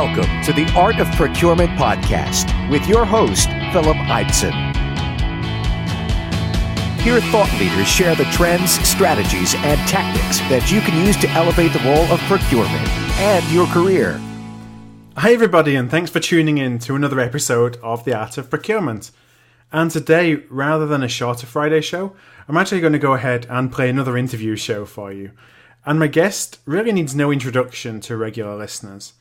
Welcome to the Art of Procurement podcast with your host, Philip Eidson. Here, thought leaders share the trends, strategies, and tactics that you can use to elevate the role of procurement and your career. Hi everybody, and thanks for tuning in to another episode of The Art of Procurement. And today, rather than a shorter Friday show, I'm actually going to go ahead and play another interview show for you. And my guest really needs no introduction to regular listeners.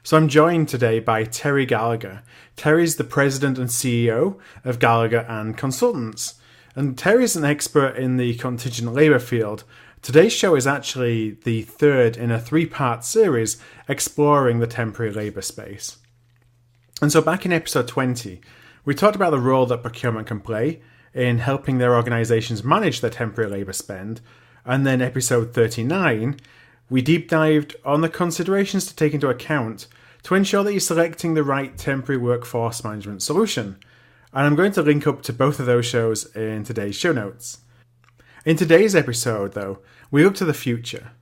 So I'm joined today by Terri Gallagher. Terri's the president and CEO of Gallagher & Consultants. And Terri's an expert in the contingent labour field. Today's show is actually the third in a three-part series exploring the temporary labour space. And so back in episode 20, we talked about the role that procurement can play in helping their organisations manage their temporary labour spend. And then episode 39, we deep dived on the considerations to take into account to ensure that you're selecting the right temporary workforce management solution. And I'm going to link up to both of those shows in today's show notes. In today's episode, though, we look to the future.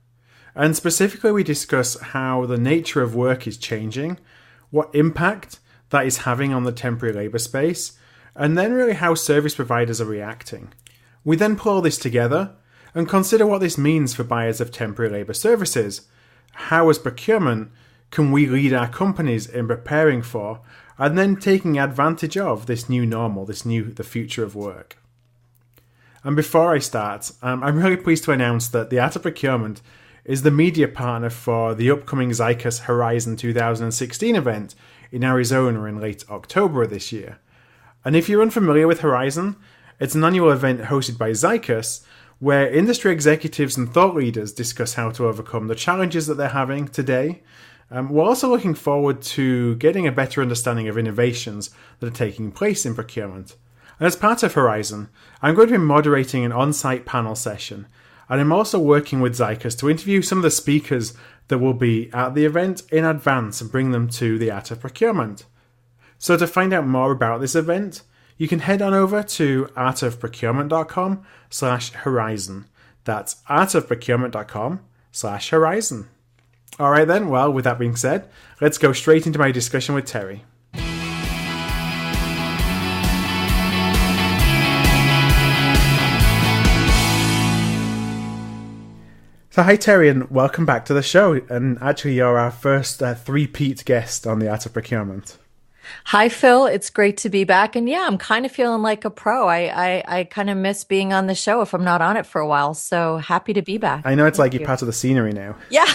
And specifically, we discuss how the nature of work is changing, what impact that is having on the temporary labour space, and then really how service providers are reacting. We then pull all this together and consider what this means for buyers of temporary labour services. How, as procurement, can we lead our companies in preparing for and then taking advantage of this new normal, the future of work? And before I start, I'm really pleased to announce that the Art of Procurement is the media partner for the upcoming Zycus Horizon 2016 event in Arizona in late October of this year. And if you're unfamiliar with Horizon, it's an annual event hosted by Zycus, where industry executives and thought leaders discuss how to overcome the challenges that they're having today. We're also looking forward to getting a better understanding of innovations that are taking place in procurement. And as part of Horizon, I'm going to be moderating an on-site panel session, and I'm also working with Zycus to interview some of the speakers that will be at the event in advance and bring them to the Art of Procurement. So to find out more about this event, you can head on over to artofprocurement.com/horizon. That's artofprocurement.com/horizon. All right then, well, with that being said, let's go straight into my discussion with Terri. So hi Terri, and welcome back to the show. And actually you're our first three-peat guest on the Art of Procurement. Hi, Phil. It's great to be back. And yeah, I'm kind of feeling like a pro. I kind of miss being on the show if I'm not on it for a while. So happy to be back. I know it's like you're part of the scenery now. Yeah.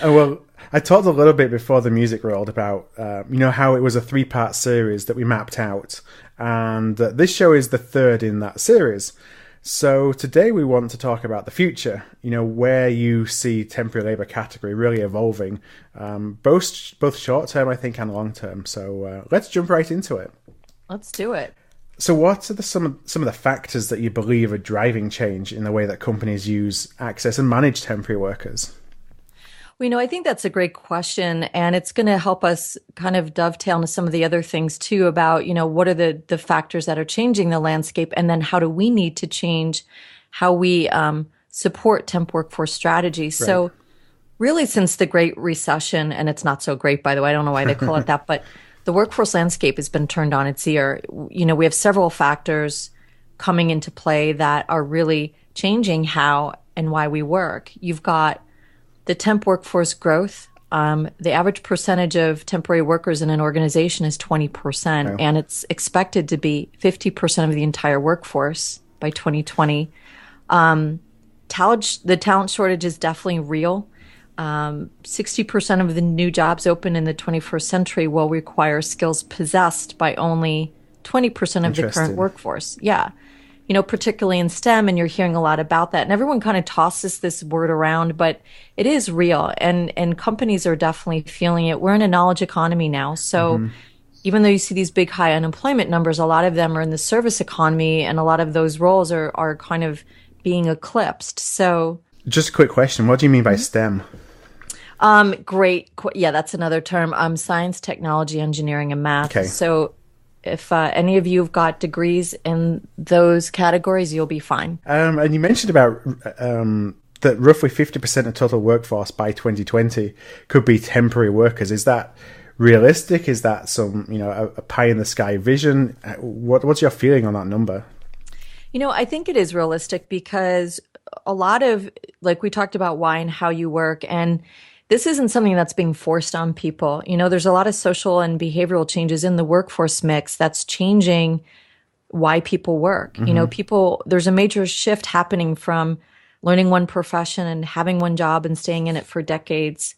Well, I talked a little bit before the music rolled about, how it was a three-part series that we mapped out. And this show is the third in that series. So today we want to talk about the future, where you see temporary labour category really evolving, both short term, I think, and long term. So let's jump right into it. Let's do it. So what are some of the factors that you believe are driving change in the way that companies use, access and manage temporary workers? Well, I think that's a great question, and it's going to help us kind of dovetail into some of the other things too about, what are the factors that are changing the landscape, and then how do we need to change how we support temp workforce strategies. Right. So really since the Great Recession, and it's not so great, by the way, I don't know why they call it that, but the workforce landscape has been turned on its ear. We have several factors coming into play that are really changing how and why we work. You've got the temp workforce growth. The average percentage of temporary workers in an organization is 20%, and it's expected to be 50% of the entire workforce by 2020. The talent shortage is definitely real. 60% of the new jobs open in the 21st century will require skills possessed by only 20% of the current workforce. Yeah. Particularly in STEM, and you're hearing a lot about that. And everyone kind of tosses this word around, but it is real. And companies are definitely feeling it. We're in a knowledge economy now. So even though you see these big high unemployment numbers, a lot of them are in the service economy, and a lot of those roles are kind of being eclipsed. So just a quick question. What do you mean by STEM? Great. Yeah, that's another term. Science, technology, engineering, and math. Okay. So if any of you have got degrees in those categories, you'll be fine. And you mentioned about that roughly 50% of total workforce by 2020 could be temporary workers. Is that realistic? Is that some, a pie in the sky vision? What's your feeling on that number? I think it is realistic because a lot of, like we talked about why and how you work, and this isn't something that's being forced on people. There's a lot of social and behavioral changes in the workforce mix that's changing why people work. There's a major shift happening from learning one profession and having one job and staying in it for decades.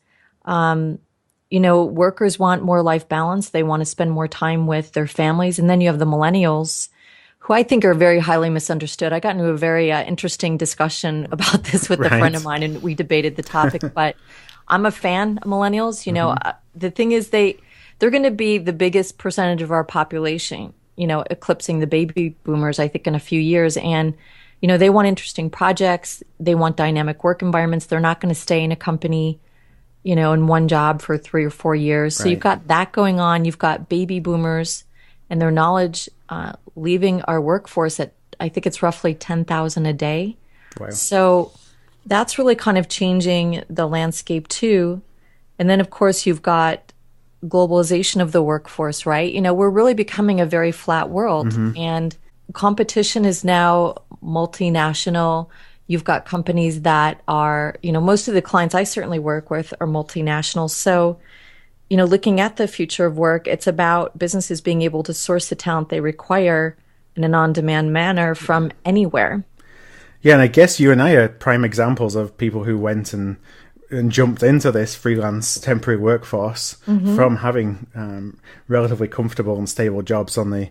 Workers want more life balance. They want to spend more time with their families. And then you have the millennials, who I think are very highly misunderstood. I got into a very interesting discussion about this with a friend of mine, and we debated the topic. But I'm a fan of millennials. The thing is, they're going to be the biggest percentage of our population, eclipsing the baby boomers, I think, in a few years. And, they want interesting projects. They want dynamic work environments. They're not going to stay in a company, in one job for 3 or 4 years. So you've got that going on. You've got baby boomers and their knowledge leaving our workforce at, I think it's roughly 10,000 a day. Wow. So that's really kind of changing the landscape too. And then, of course, you've got globalization of the workforce, right? We're really becoming a very flat world, and competition is now multinational. You've got companies that are, most of the clients I certainly work with are multinational. So, looking at the future of work, it's about businesses being able to source the talent they require in an on-demand manner from anywhere. Yeah, and I guess you and I are prime examples of people who went and jumped into this freelance temporary workforce from having relatively comfortable and stable jobs on the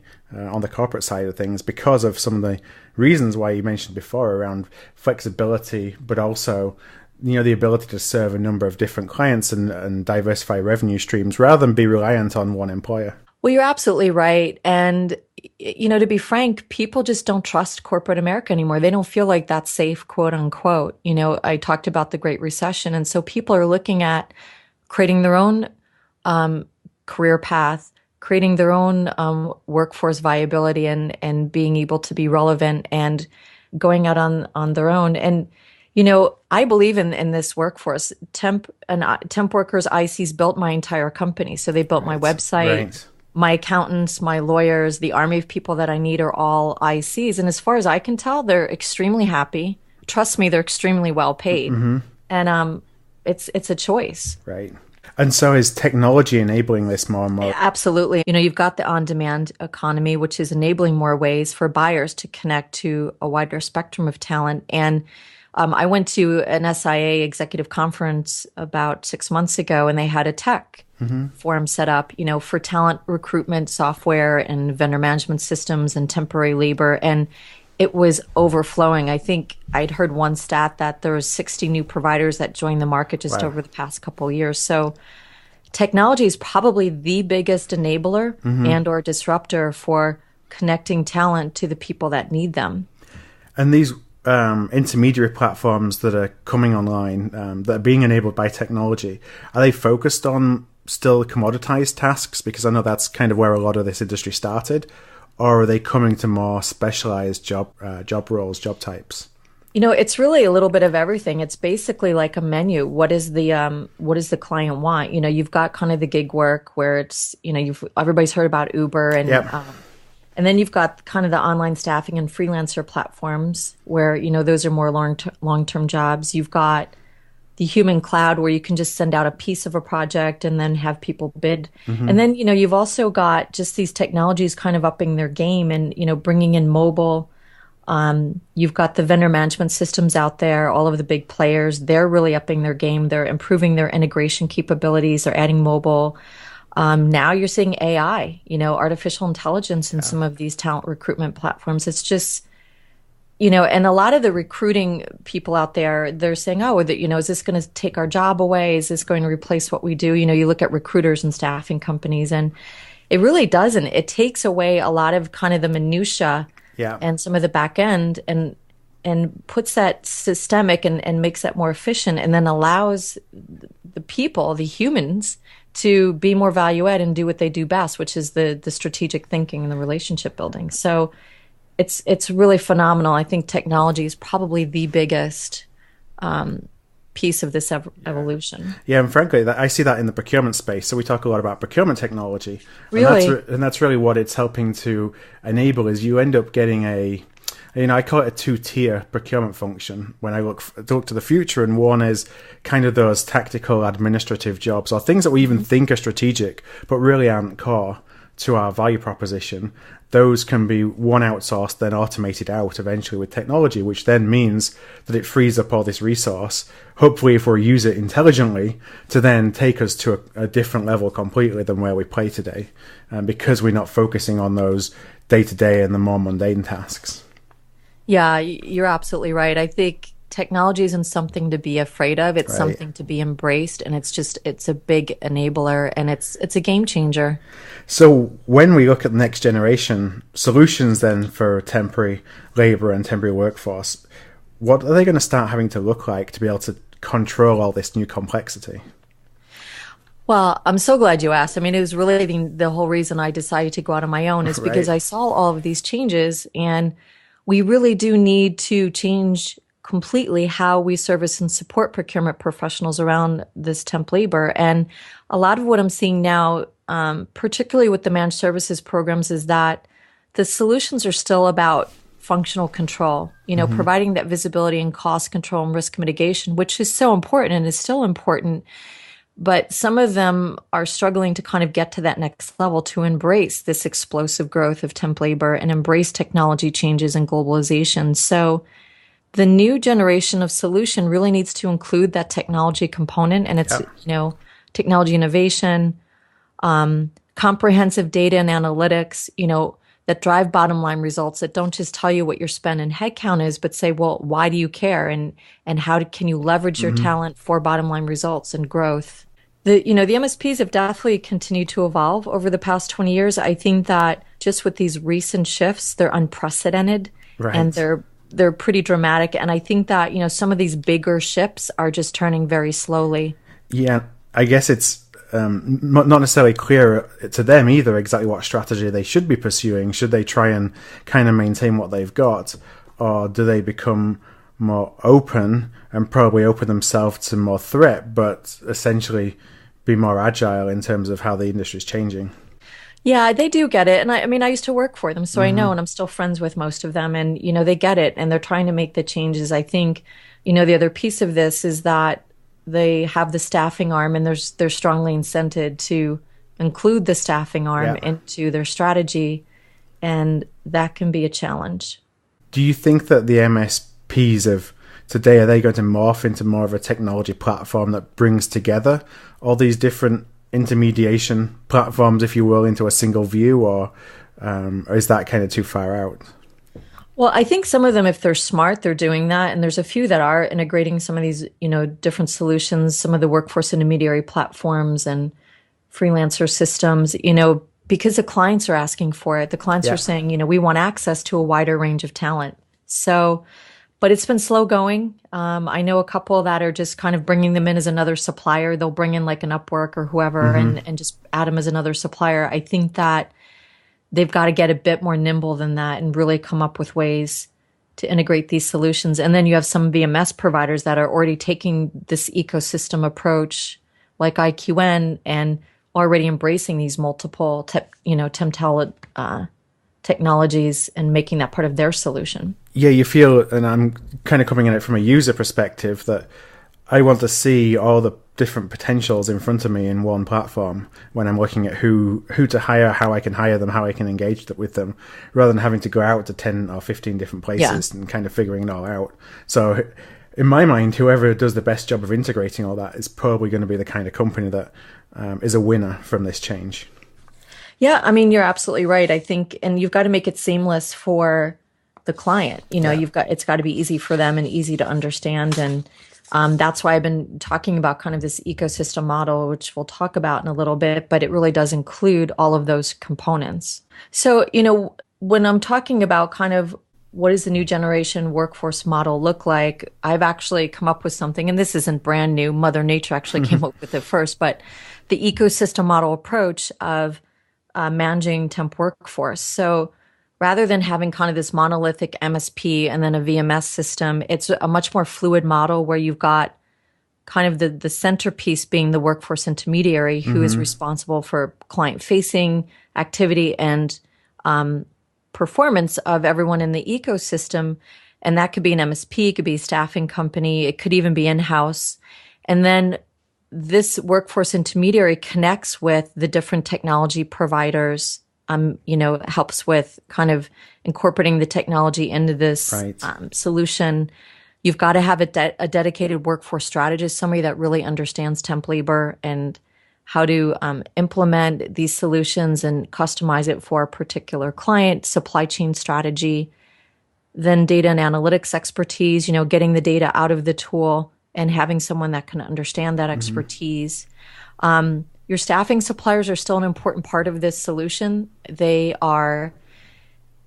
corporate side of things, because of some of the reasons why you mentioned before around flexibility, but also the ability to serve a number of different clients and diversify revenue streams rather than be reliant on one employer. Well, you're absolutely right. And, to be frank, people just don't trust corporate America anymore. They don't feel like that's safe, quote unquote. I talked about the Great Recession. And so people are looking at creating their own career path, creating their own workforce viability and being able to be relevant and going out on their own. And, I believe in this workforce. Temp workers, ICs built my entire company. So they built my website. My accountants, my lawyers, the army of people that I need are all ICs. And as far as I can tell, they're extremely happy. Trust me, they're extremely well paid. And it's a choice. Right. And so is technology enabling this more and more? Absolutely. You've got the on-demand economy, which is enabling more ways for buyers to connect to a wider spectrum of talent. And I went to an SIA executive conference about 6 months ago, and they had a tech forum set up, for talent recruitment software and vendor management systems and temporary labor. And it was overflowing. I think I'd heard one stat that there was 60 new providers that joined the market just over the past couple of years. So technology is probably the biggest enabler and or disruptor for connecting talent to the people that need them. And these intermediary platforms that are coming online, that are being enabled by technology, are they focused on still commoditized tasks? Because I know that's kind of where a lot of this industry started. Or are they coming to more specialized job roles, job types? It's really a little bit of everything. It's basically like a menu. What is the client want? You've got kind of the gig work where it's, everybody's heard about Uber and and then you've got kind of the online staffing and freelancer platforms where, those are more long-term jobs. You've got the human cloud where you can just send out a piece of a project and then have people bid. And then, you've also got just these technologies kind of upping their game and, bringing in mobile. You've got the vendor management systems out there, all of the big players. They're really upping their game. They're improving their integration capabilities. They're adding mobile. Now you're seeing AI, artificial intelligence in some of these talent recruitment platforms. It's just, and a lot of the recruiting people out there, they're saying, is this going to take our job away? Is this going to replace what we do? You look at recruiters and staffing companies, and it really doesn't. It takes away a lot of kind of the minutia and some of the back end and puts that systemic and makes that more efficient, and then allows the people, the humans, to be more value add and do what they do best, which is the strategic thinking and the relationship building. So it's really phenomenal. I think technology is probably the biggest piece of this evolution. Yeah, and frankly, I see that in the procurement space. So we talk a lot about procurement technology. Really? And that's really what it's helping to enable is you end up getting I call it a two-tier procurement function when I look to the future. And one is kind of those tactical administrative jobs or things that we even think are strategic, but really aren't core to our value proposition. Those can be one outsourced, then automated out eventually with technology, which then means that it frees up all this resource, hopefully if we use it intelligently, to then take us to a different level completely than where we play today, because we're not focusing on those day-to-day and the more mundane tasks. Yeah, you're absolutely right. I think technology isn't something to be afraid of. It's something to be embraced, and it's a big enabler, and it's a game changer. So when we look at the next generation solutions then for temporary labor and temporary workforce, what are they going to start having to look like to be able to control all this new complexity? Well, I'm so glad you asked. I mean, it was really the whole reason I decided to go out on my own is because I saw all of these changes, and we really do need to change completely how we service and support procurement professionals around this temp labor. And a lot of what I'm seeing now, particularly with the managed services programs, is that the solutions are still about functional control, providing that visibility and cost control and risk mitigation, which is so important and is still important. But some of them are struggling to kind of get to that next level to embrace this explosive growth of temp labor and embrace technology changes and globalization. So the new generation of solution really needs to include that technology component, and it's, technology innovation, comprehensive data and analytics, that drive bottom line results that don't just tell you what your spend and headcount is, but say, well, why do you care? And how can you leverage your talent for bottom line results and growth? The MSPs have definitely continued to evolve over the past 20 years. I think that just with these recent shifts, they're unprecedented and they're pretty dramatic. And I think that, some of these bigger ships are just turning very slowly. Yeah, I guess it's not necessarily clear to them either exactly what strategy they should be pursuing. Should they try and kind of maintain what they've got, or do they become more open and probably open themselves to more threat, but essentially be more agile in terms of how the industry is changing? Yeah, they do get it. And I used to work for them, so I know, and I'm still friends with most of them. And, they get it, and they're trying to make the changes. I think, the other piece of this is that they have the staffing arm, and they're strongly incented to include the staffing arm into their strategy, and that can be a challenge. Do you think that the MSPs of today, are they going to morph into more of a technology platform that brings together all these different intermediation platforms, if you will, into a single view, or is that kind of too far out? Well, I think some of them, if they're smart, they're doing that. And there's a few that are integrating some of these, different solutions, some of the workforce intermediary platforms and freelancer systems, because the clients are asking for it. The clients are saying, we want access to a wider range of talent. So, but it's been slow going. I know a couple that are just kind of bringing them in as another supplier. They'll bring in like an Upwork or whoever and just add them as another supplier. I think that they've got to get a bit more nimble than that and really come up with ways to integrate these solutions. And then you have some VMS providers that are already taking this ecosystem approach like IQN and already embracing these multiple temp talent technologies and making that part of their solution. Yeah, you feel, and I'm kind of coming at it from a user perspective, that I want to see all the different potentials in front of me in one platform when I'm looking at who to hire, how I can hire them, how I can engage with them, rather than having to go out to 10 or 15 different places and kind of figuring it all out. So in my mind, whoever does the best job of integrating all that is probably going to be the kind of company that is a winner from this change. Yeah, you're absolutely right. I think, and you've got to make it seamless for the client. It's got to be easy for them and easy to understand. And that's why I've been talking about kind of this ecosystem model, which we'll talk about in a little bit, but it really does include all of those components. So, when I'm talking about kind of what does the new generation workforce model look like, I've actually come up with something, and this isn't brand new. Mother Nature actually came up with it first, but the ecosystem model approach of managing temp workforce. So rather than having kind of this monolithic MSP and then a VMS system, it's a much more fluid model where you've got kind of the centerpiece being the workforce intermediary who is responsible for client-facing activity and performance of everyone in the ecosystem. And that could be an MSP, it could be a staffing company, it could even be in-house. And then this workforce intermediary connects with the different technology providers, helps with kind of incorporating the technology into this solution. You've got to have a dedicated workforce strategist, somebody that really understands temp labor and how to implement these solutions and customize it for a particular client, supply chain strategy, then data and analytics expertise, getting the data out of the tool and having someone that can understand that expertise. Your staffing suppliers are still an important part of this solution. They are,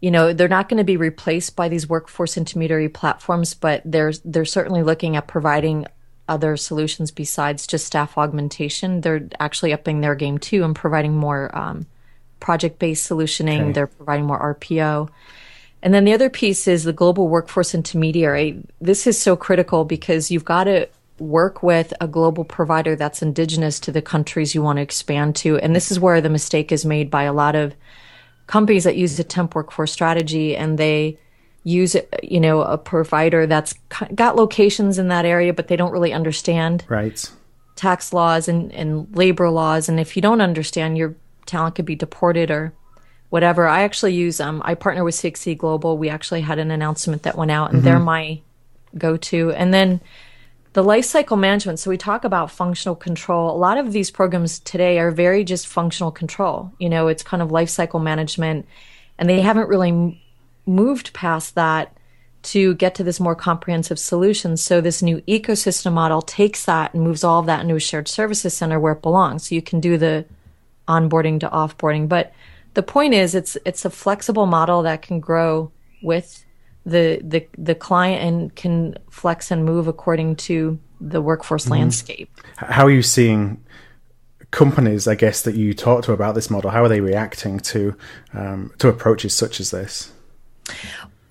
they're not going to be replaced by these workforce intermediary platforms, but they're certainly looking at providing other solutions besides just staff augmentation. They're actually upping their game too and providing more project-based solutioning. Okay. They're providing more RPO. And then the other piece is the global workforce intermediary. This is so critical because you've got to work with a global provider that's indigenous to the countries you want to expand to. And this is where the mistake is made by a lot of companies that use the temp workforce strategy, and they use, a provider that's got locations in that area, but they don't really understand tax laws and labor laws. And if you don't understand, your talent could be deported or whatever. I actually use, I partner with 6E Global. We actually had an announcement that went out, and they're my go-to. And then the life cycle management. So we talk about functional control. A lot of these programs today are very just functional control. It's kind of life cycle management, and they haven't really moved past that to get to this more comprehensive solution. So this new ecosystem model takes that and moves all of that into a shared services center where it belongs. So you can do the onboarding to offboarding. But the point is, it's a flexible model that can grow with the client and can flex and move according to the workforce landscape. How are you seeing companies, I guess, that you talk to about this model? How are they reacting to approaches such as this?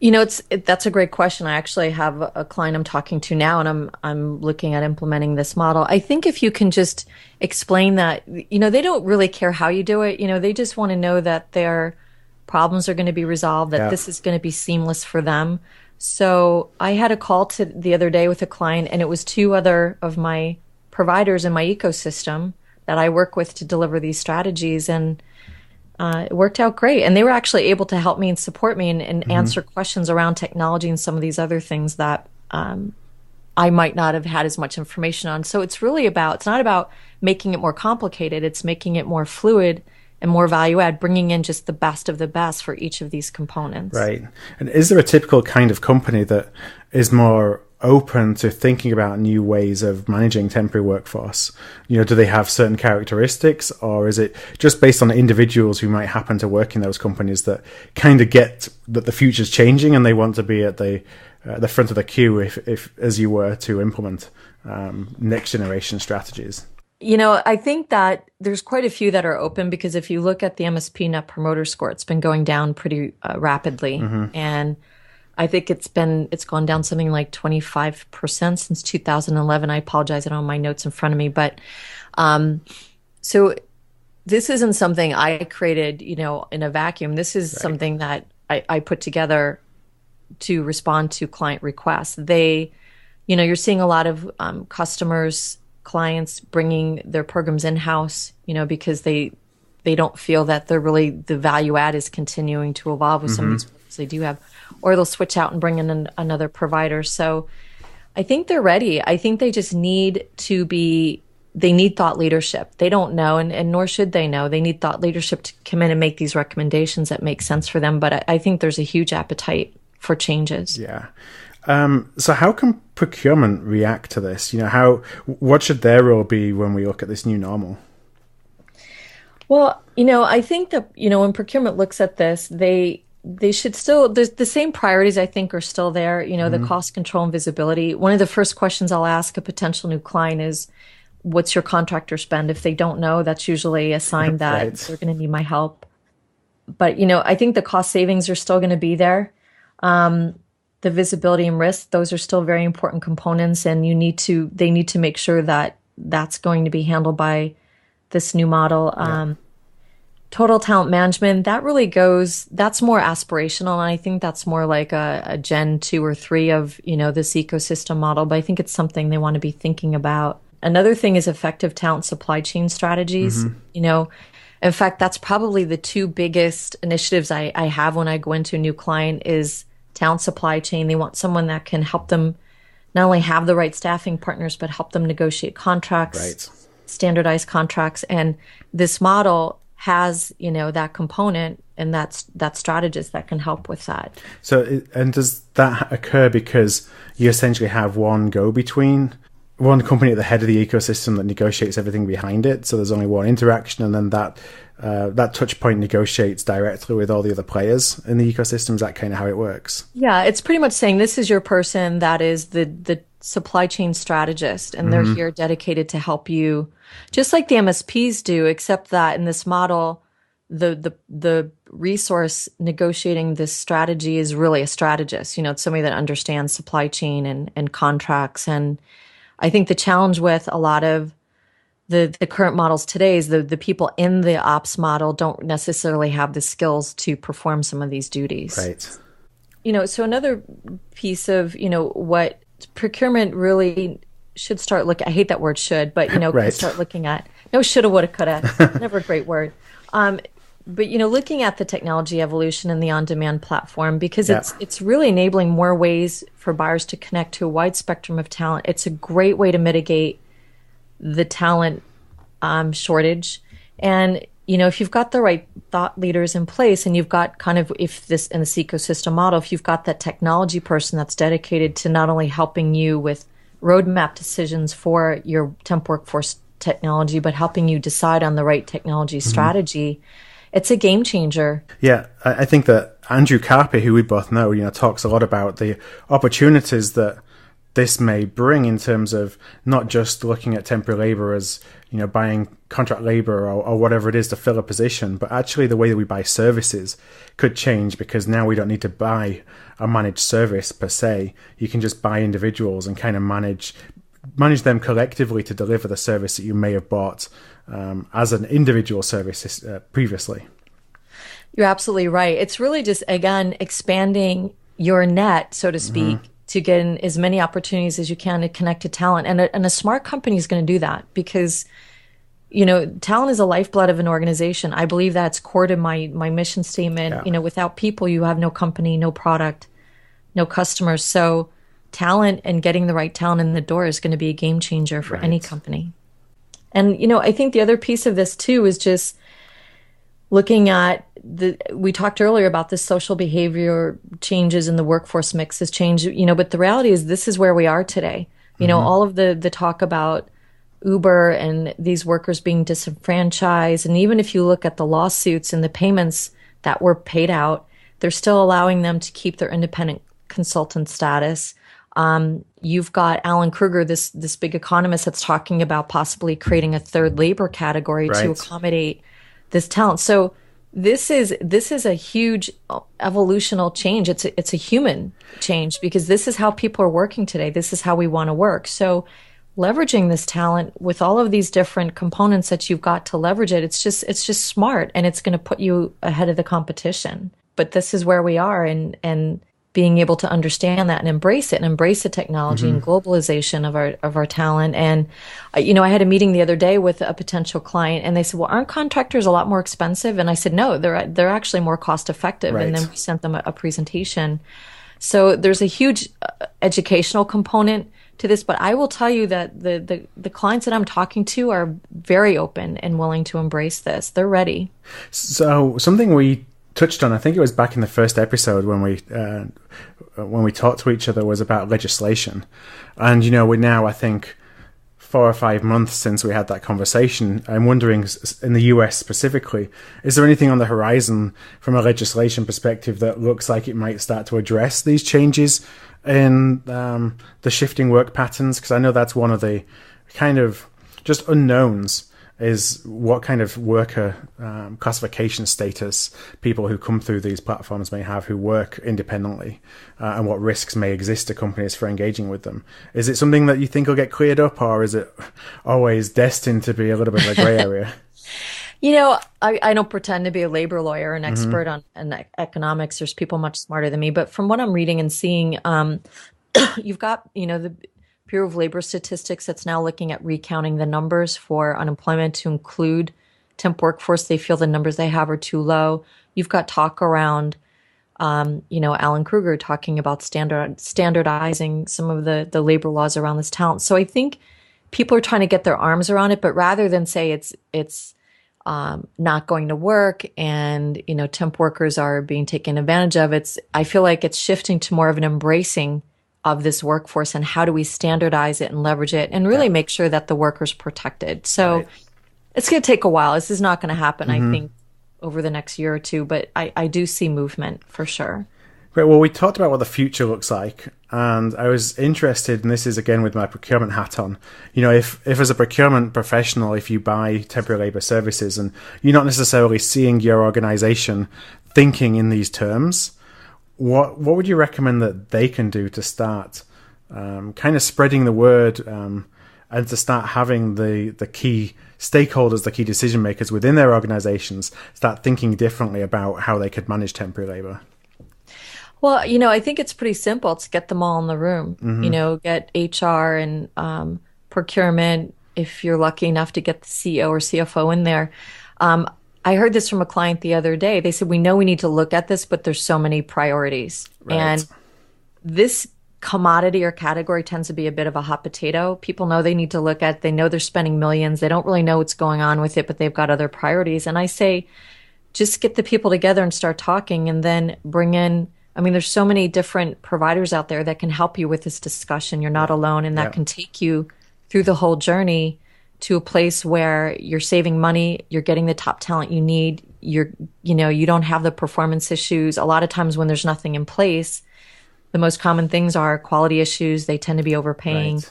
That's a great question. I actually have a client I'm talking to now, and I'm looking at implementing this model. I think if you can just explain that, they don't really care how you do it. They just want to know that their problems are going to be resolved, that this is going to be seamless for them. So I had a call the other day with a client, and it was 2 other of my providers in my ecosystem that I work with to deliver these strategies, and it worked out great. And they were actually able to help me and support me and answer questions around technology and some of these other things that I might not have had as much information on. So it's not about making it more complicated. It's making it more fluid and more value add, bringing in just the best of the best for each of these components. Right. And is there a typical kind of company that is more open to thinking about new ways of managing temporary workforce? Do they have certain characteristics, or is it just based on individuals who might happen to work in those companies that kind of get that the future's changing and they want to be at the front of the queue if as you were to implement next generation strategies? I think that there's quite a few that are open, because if you look at the MSP Net Promoter Score, it's been going down pretty rapidly. And I think it's gone down something like 25% since 2011. I apologize, I don't have my notes in front of me. But so this isn't something I created, in a vacuum. This is something that I put together to respond to client requests. You're seeing a lot of clients bringing their programs in-house, because they don't feel that the value add is continuing to evolve with some of these programs they do have, or they'll switch out and bring in another provider. So I think they're ready. I think they just need they need thought leadership. They don't know, and nor should they know. They need thought leadership to come in and make these recommendations that make sense for them. But I think there's a huge appetite for changes. Yeah. So how can procurement react to this? What should their role be when we look at this new normal? Well, I think that, when procurement looks at this, they should still, the same priorities I think are still there, the cost control and visibility. One of the first questions I'll ask a potential new client is, what's your contractor spend? If they don't know, that's usually a sign that they're going to need my help. But, I think the cost savings are still going to be there. The visibility and risk, those are still very important components, and they need to make sure that that's going to be handled by this new model. Total talent management, that's more aspirational. And I think that's more like a Gen 2 or 3 of, this ecosystem model. But I think it's something they want to be thinking about. Another thing is effective talent supply chain strategies. In fact, that's probably the two biggest initiatives I have when I go into a new client is talent supply chain. They want someone that can help them not only have the right staffing partners, but help them negotiate contracts, standardized contracts. And this model has, that component and that strategist that can help with that. So, and does that occur because you essentially have one go-between, one company at the head of the ecosystem that negotiates everything behind it? So there's only one interaction, and then that touch point negotiates directly with all the other players in the ecosystem. Is that kind of how it works? Yeah, it's pretty much saying this is your person that is the supply chain strategist, and they're here dedicated to help you, just like the MSPs do, except that in this model, the resource negotiating this strategy is really a strategist. It's somebody that understands supply chain and contracts. And I think the challenge with a lot of the current models today is the people in the ops model don't necessarily have the skills to perform some of these duties. Right. So another piece of, what procurement really should start looking, I hate that word should, but, can start looking at, no, shoulda, woulda, coulda, never a great word. But, looking at the technology evolution and the on-demand platform, because it's really enabling more ways for buyers to connect to a wide spectrum of talent. It's a great way to mitigate the talent shortage. And, if you've got the right thought leaders in place, and you've got in this ecosystem model, if you've got that technology person that's dedicated to not only helping you with roadmap decisions for your temp workforce technology, but helping you decide on the right technology strategy, it's a game changer. Yeah, I think that Andrew Carpy, who we both know, talks a lot about the opportunities that this may bring in terms of not just looking at temporary labor as, buying contract labor or whatever it is to fill a position, but actually the way that we buy services could change, because now we don't need to buy a managed service per se. You can just buy individuals and kind of manage them collectively to deliver the service that you may have bought as an individual service previously. You're absolutely right. It's really just, again, expanding your net, so to speak, to get in as many opportunities as you can to connect to talent. And a smart company is going to do that, because, talent is a lifeblood of an organization. I believe that's core to my mission statement. Yeah. Without people, you have no company, no product, no customers. So talent and getting the right talent in the door is going to be a game changer for any company. And, I think the other piece of this too is just looking at we talked earlier about the social behavior changes in the workforce mix has changed, but the reality is this is where we are today. All of the talk about Uber and these workers being disenfranchised. And even if you look at the lawsuits and the payments that were paid out, they're still allowing them to keep their independent consultant status. You've got Alan Kruger, this big economist, that's talking about possibly creating a third labor category to accommodate this talent. So this is a huge evolutional change. It's a human change, because this is how people are working today. This is how we want to work. So leveraging this talent with all of these different components that you've got to leverage it, it's just smart, and it's going to put you ahead of the competition. But this is where we are, and being able to understand that and embrace it, and embrace the technology and globalization of our talent. And I had a meeting the other day with a potential client, and they said, "Well, aren't contractors a lot more expensive?" And I said, "No, they're actually more cost effective." Right. And then we sent them a presentation. So there's a huge educational component to this, but I will tell you that the clients that I'm talking to are very open and willing to embrace this. They're ready. So something we touched on, I think it was back in the first episode when we talked to each other, was about legislation. And we're now, I think, 4 or 5 months since we had that conversation. I'm wondering, in the US specifically, is there anything on the horizon from a legislation perspective that looks like it might start to address these changes in the shifting work patterns? Because I know that's one of the kind of just unknowns is what kind of worker classification status people who come through these platforms may have who work independently, and what risks may exist to companies for engaging with them. Is it something that you think will get cleared up, or is it always destined to be a little bit of a gray area? I don't pretend to be a labor lawyer, an expert on economics. There's people much smarter than me. But from what I'm reading and seeing, you've got, the Bureau of Labor Statistics that's now looking at recounting the numbers for unemployment to include temp workforce. They feel the numbers they have are too low. You've got talk around, Alan Kruger talking about standardizing some of the labor laws around this talent. So I think people are trying to get their arms around it, but rather than say it's not going to work and, temp workers are being taken advantage of, I feel like it's shifting to more of an embracing of this workforce and how do we standardize it and leverage it and really make sure that the worker's protected. So it's going to take a while. This is not going to happen, I think, over the next year or two, but I do see movement for sure. Great. Well, we talked about what the future looks like, and I was interested, and this is again with my procurement hat on, if as a procurement professional, if you buy temporary labor services and you're not necessarily seeing your organization thinking in these terms, what would you recommend that they can do to start kind of spreading the word and to start having the key stakeholders, the key decision makers within their organizations start thinking differently about how they could manage temporary labor? Well, I think it's pretty simple. It's get them all in the room, get HR and procurement, if you're lucky enough to get the CEO or CFO in there. I heard this from a client the other day. They said, we know we need to look at this, but there's so many priorities. Right. And this commodity or category tends to be a bit of a hot potato. People know they need to look at, they know they're spending millions. They don't really know what's going on with it, but they've got other priorities. And I say, just get the people together and start talking and then bring in, there's so many different providers out there that can help you with this discussion. You're not alone, and that can take you through the whole journey to a place where you're saving money, you're getting the top talent you need, you don't have the performance issues. A lot of times when there's nothing in place, the most common things are quality issues. They tend to be overpaying,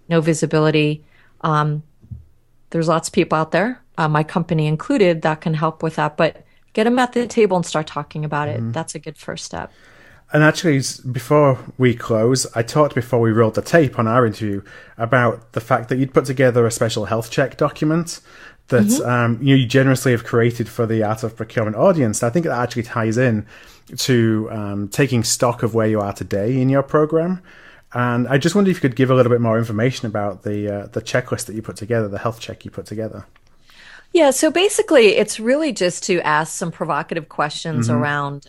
no visibility. There's lots of people out there, my company included, that can help with that. But get them at the table and start talking about it. That's a good first step. And actually, before we close, I talked before we rolled the tape on our interview about the fact that you'd put together a special health check document that you generously have created for the Art of Procurement audience. I think it actually ties in to taking stock of where you are today in your program. And I just wondered if you could give a little bit more information about the checklist that you put together, the health check you put together. Yeah, so basically, it's really just to ask some provocative questions around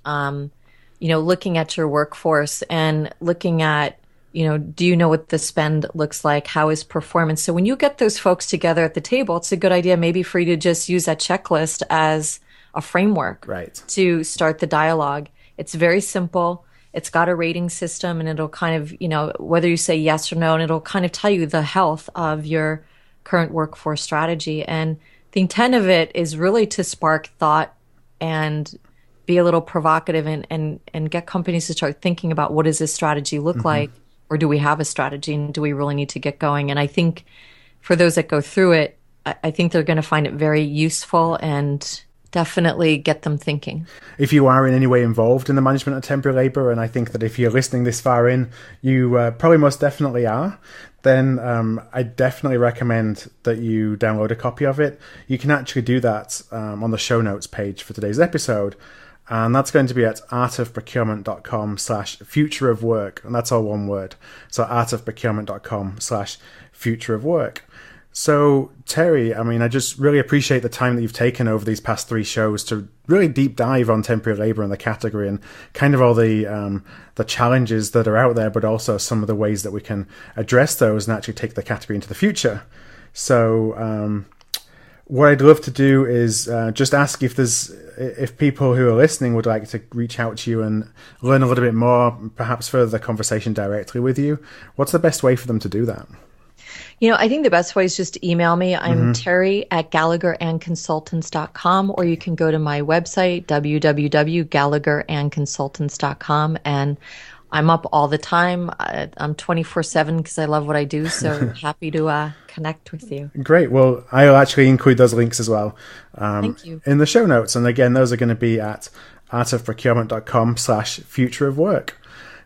looking at your workforce and looking at, do you know what the spend looks like? How is performance? So when you get those folks together at the table, it's a good idea maybe for you to just use that checklist as a framework to start the dialogue. It's very simple. It's got a rating system, and it'll kind of, whether you say yes or no, and it'll kind of tell you the health of your current workforce strategy. And the intent of it is really to spark thought and be a little provocative and get companies to start thinking about what does this strategy look like, or do we have a strategy and do we really need to get going? And I think for those that go through it, I think they're going to find it very useful and definitely get them thinking. If you are in any way involved in the management of temporary labor, and I think that if you're listening this far in, you probably most definitely are, then I definitely recommend that you download a copy of it. You can actually do that on the show notes page for today's episode. And that's going to be at artofprocurement.com/future of work. And that's all one word. So artofprocurement.com/future of work. So Terri, I just really appreciate the time that you've taken over these past 3 shows to really deep dive on temporary labor and the category and kind of all the challenges that are out there, but also some of the ways that we can address those and actually take the category into the future. So what I'd love to do is just ask if people who are listening would like to reach out to you and learn a little bit more, perhaps further the conversation directly with you. What's the best way for them to do that? I think the best way is just to email me. I'm Terri at GallagherandConsultants.com, or you can go to my website, www.GallagherandConsultants.com, and I'm up all the time. I'm 24/7 because I love what I do. So happy to connect with you. Great. Well, I'll actually include those links as well Thank you. in the show notes. And again, those are going to be at artofprocurement.com/future of work.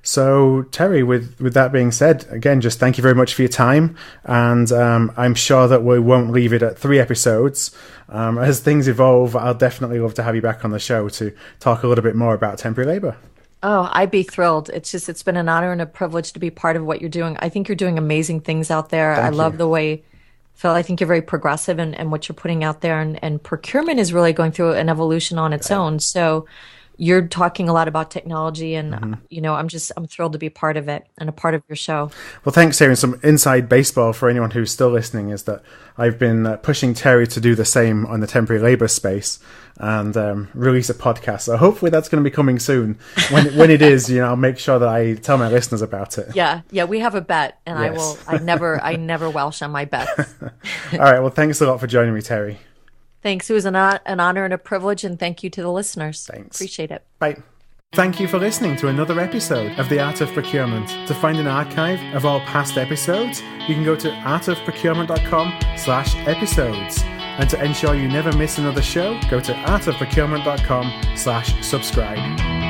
So, Terri, with that being said, again, just thank you very much for your time. And I'm sure that we won't leave it at 3 episodes. As things evolve, I'll definitely love to have you back on the show to talk a little bit more about temporary labor. Oh, I'd be thrilled. It's been an honor and a privilege to be part of what you're doing. I think you're doing amazing things out there. Thank I love you. the way, Phil, I think you're very progressive in what you're putting out there. And procurement is really going through an evolution on its own. So you're talking a lot about technology, and I'm thrilled to be part of it and a part of your show. Well, thanks, Terri. And some inside baseball for anyone who's still listening is that I've been pushing Terri to do the same on the temporary labor space and release a podcast. So hopefully that's going to be coming soon. When it is, I'll make sure that I tell my listeners about it. Yeah, we have a bet, and Yes. I never welsh on my bets. All right. Well, thanks a lot for joining me, Terri. Thanks. It was an honor and a privilege, and thank you to the listeners. Thanks. Appreciate it. Bye. Thank you for listening to another episode of The Art of Procurement. To find an archive of all past episodes, you can go to artofprocurement.com/episodes. And to ensure you never miss another show, go to artofprocurement.com/subscribe.